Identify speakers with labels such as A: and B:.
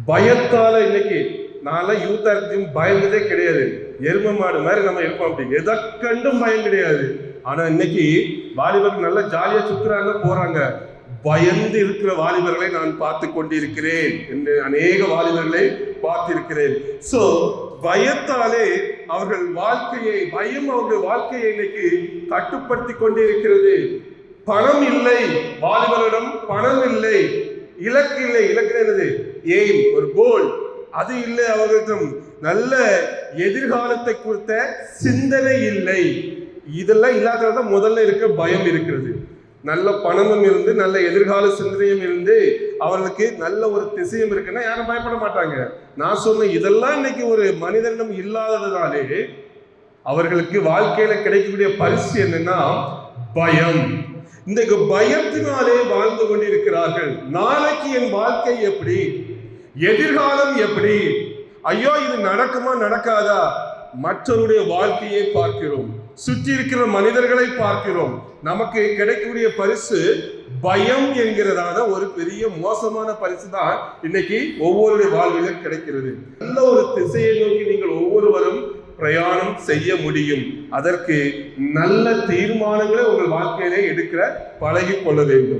A: பயத்தால இன்னைக்கு நான்லாம் யூத்தா இருக்கும் பயந்ததே கிடையாது. எரும மாடு மாதிரி நம்ம இருப்போம். அப்படி எதை கண்டும் பயம் கிடையாது. ஆனா இன்னைக்கு வாலிபர்கள் நல்லா ஜாலியா சுத்துறாங்க, போறாங்க. பயந்து இருக்கிற வாலிபர்களை நான் பார்த்து கொண்டிருக்கிறேன் என்று அநேக வாலிபர்களை பார்த்திருக்கிறேன். சோ பயத்தாலே அவர்கள் பயம் அவர்கள் வாழ்க்கையை இன்னைக்கு கட்டுப்படுத்தி கொண்டிருக்கிறது. பணம் இல்லை, வாலிபரிடம் பணம் இல்லை, இலக்கு இல்லை. இலக்கு என்னது? எய்ம், ஒரு கோல், அது இல்லை. அவர்களிடம் நல்ல எதிர்காலத்தை குறித்த சிந்தனை இல்லை. இதெல்லாம் இல்லாததான் முதல்ல இருக்க பயம் இருக்கிறது. நல்ல பணமும் இருந்து நல்ல எதிர்கால சிந்தனையும் இருந்து அவர்களுக்கு நல்ல ஒரு திசையும் இருக்குன்னா யாரும் பயப்பட மாட்டாங்க. நான் சொன்ன இதெல்லாம் இன்னைக்கு ஒரு மனிதனிடம் இல்லாததுனாலே அவர்களுக்கு வாழ்க்கையில கிடைக்கக்கூடிய பரிசு என்னன்னா பயம். இந்த பயத்தினாலே வாழ்ந்து கொண்டிருக்கிறார்கள். நாளைக்கு என் வாழ்க்கை எப்படி, எதிர்காலம் எப்படி, ஐயோ இது நடக்குமா நடக்காதா, மற்றவருடைய வாழ்க்கையை பார்க்கிறோம், சுற்றி இருக்கிற மனிதர்களை பார்க்கிறோம். நமக்கு கிடைக்கக்கூடிய பரிசு பயம் என்கிறதான ஒரு பெரிய மோசமான பரிசு தான் இன்னைக்கு ஒவ்வொருடைய வாழ்விலும் கிடைக்கிறது. நல்ல ஒரு திசையை நோக்கி நீங்கள் ஒவ்வொருவரும் பிரயாணம் செய்ய முடியும். அதற்கு நல்ல தீர்மானங்களை உங்கள் வாழ்க்கையிலே எடுக்கிற பழகி கொள்ள வேண்டும்.